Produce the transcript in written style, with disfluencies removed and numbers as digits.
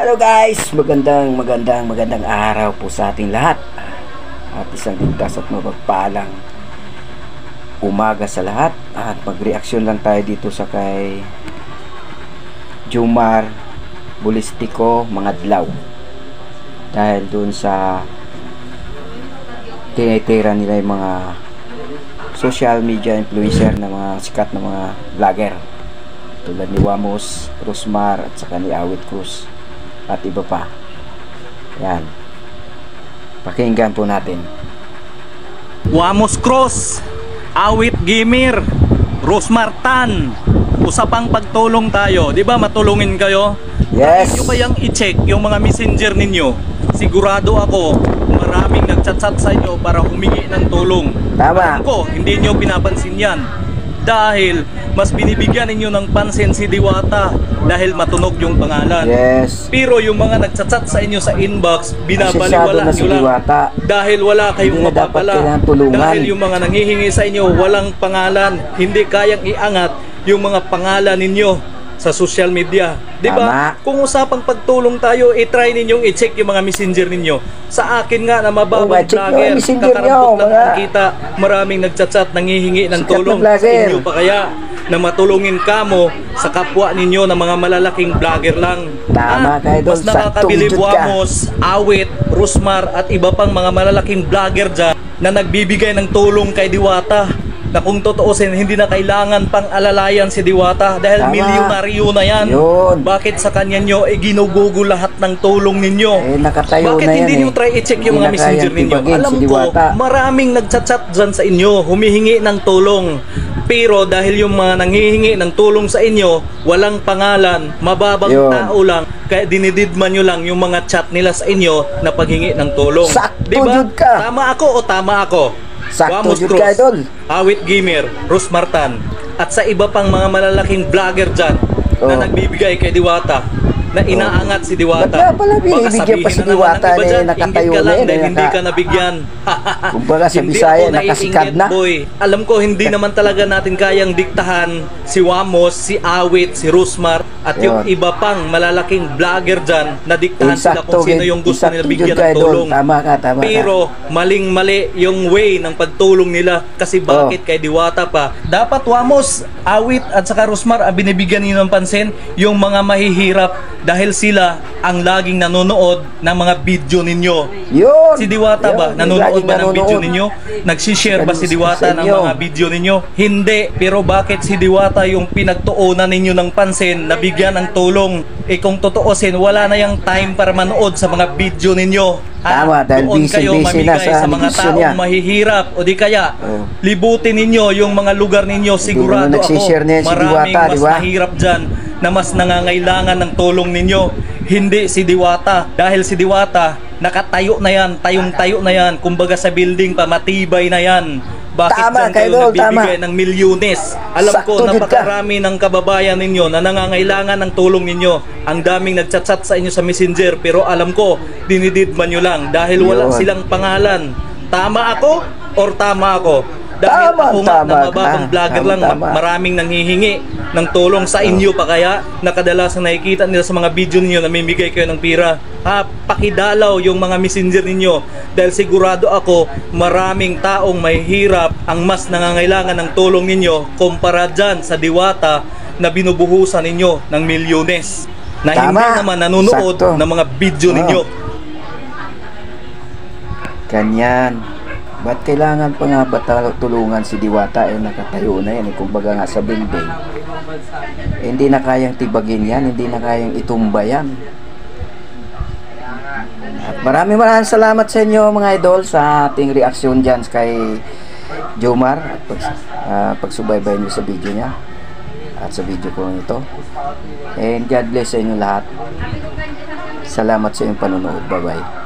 Hello guys, magandang araw po sa ating lahat. At isang ligtas at mapagpalang umaga sa lahat. At magreaksyon lang tayo dito sa kay Jomar Bulistico mga Adlaw. Dahil dun sa tinitira nila yung mga social media influencer na mga sikat na mga vlogger tulad ni Wamos, Rosmar at saka ni Awit Cruz at iba pa. Yan, pakinggan po natin. Wamos Cruz, Awit Gamer, Rosmar Tan, usapang pagtulong tayo, di ba? Matulungin kayo. Yes. Nyo kayang i-check yung mga messenger ninyo. Sigurado ako maraming nagchat-chat sa inyo para humingi ng tulong. Tama. Alam ko, hindi nyo pinapansin yan dahil mas binibigyan ninyo ng pansin si Diwata dahil matunog yung pangalan. Yes. Pero yung mga nagchat-chat sa inyo sa inbox, binabaliwala si nyo lang Diwata. dahil wala kayong Hindi na dapat mapapala. kailangan tulungan. Dahil yung mga nanghihingi sa inyo walang pangalan, hindi kayang iangat yung mga pangalan ninyo sa social media, di ba? Tama. Kung usapang pagtulong tayo, i-try ninyong i-check yung mga messenger ninyo. Sa akin nga na mababang check nyo vlogger, yung messenger kakarampot nyo, lang mga nakikita, maraming nagchat-chat, nanghihingi ng sikat na tulong vlogger. sa inyo pa kaya na matulungin kamo sa kapwa ninyo na mga malalaking vlogger lang. Tama, kaya doon, Mas nakakabilib saktong jud ka. Wamos, Awit, Rosmar at iba pang mga malalaking vlogger dyan na nagbibigay ng tulong kay Diwata, na kung totoosin hindi na kailangan pang alalayan si Diwata dahil Tama. milyonaryo na yan. Yun. Bakit sa kanya nyo ginugugo lahat ng tulong ninyo? Nakatayo Bakit na yan hindi nyo try i-check yung mga Hindi na messenger kayang ninyo? tibagin Alam si ko, Diwata. maraming nagchat-chat dyan sa inyo, humihingi ng tulong. Pero dahil yung mga nanghihingi ng tulong sa inyo, walang pangalan, mababang Yun. tao lang, kaya dinididman nyo lang yung mga chat nila sa inyo na paghingi ng tulong. Sakto Diba? jud ka. Tama ako o tama ako? Sakto Wamos jud Cruz, ka, idol. Awit Gamer, Rosmar Tan, at sa iba pang mga malalaking vlogger dyan na Oh. nagbibigay kay Diwata, na inaangat si Diwata. Ba't nga pala Baka binibigyan pa si sabihin na naman ng Diwata iba na dyan, nakatayo inggit ka na lang yun, dahil hindi naka- ka nabigyan. Kumbaga sa Hindi Bisaya, ako nakasikad naiinggit, na. boy. Alam ko hindi naman talaga natin kayang diktahan si Wamos, si Awit, si Rosmar at yung Yun. iba pang malalaking vlogger dyan na diktahan sila kung sino yung gusto nila bigyan ng tulong. Tama ka. Pero maling-mali yung way ng pagtulong nila kasi bakit kay Diwata pa. Dapat Wamos, Awit at saka Rosmar binibigyan niyo ng pansin yung mga mahihirap dahil sila ang laging nanonood ng mga video ninyo. Yun. Si Diwata ba? Yun, Nanonood laging ba ng video nanonood. ninyo? Nagsishare ba si Diwata Sa ng inyo. mga video ninyo? Hindi. Pero bakit si Diwata yung pinagtuunan ninyo ng pansin na bigyan ng tulong? Eh kung totoosin, wala na yung time para manood sa mga video ninyo. Tama, dahil doon kayo busy na mamigay sa mga negosyo taong niya. mahihirap o di kaya libutin ninyo yung mga lugar ninyo. Sigurado naman ako nagsishare na yan si maraming Diwata, mas di ba? mahirap dyan na mas nangangailangan ng tulong ninyo. Hindi si Diwata. Dahil si Diwata nakatayo na yan, tayong-tayo na yan. Kumbaga sa building pa, matibay na yan. Bakit Tama, dyan kayo Idol, nagbibigay ng milyones? Alam ko, Sakto jud ka. napakarami ng kababayan ninyo na nangangailangan ng tulong ninyo. Ang daming nagchat-chat sa inyo sa messenger, pero alam ko, dinididman nyo lang dahil wala Yun. silang pangalan. Tama ako or tama ako? Dahil Tama, ako nga tama na mababang ka. vlogger Tama, lang, tama. maraming nanghihingi ng tulong sa inyo pa kaya nakadalas na nakikita nila sa mga video ninyo na namimigay kayo ng pira. Pakidalaw yung mga messenger ninyo dahil sigurado ako maraming taong mahihirap ang mas nangangailangan ng tulong ninyo kumpara dyan sa Diwata na binubuhusan ninyo ng milyones na hindi Tama. naman nanonood Sakto. ng mga video ninyo. Ganyan. Ba't kailangan pa nga ba tulungan si Diwata? Nakatayo na yan. Kumbaga nga sa building. Hindi na kayang tibagin yan. Hindi na kayang itumba yan. At maraming salamat sa inyo mga idol sa ating reaksyon dyan kay Jomar at pagsubaybay niyo sa video niya at sa video ko ito. And God bless sa inyo lahat. Salamat sa inyong panonood. Bye bye.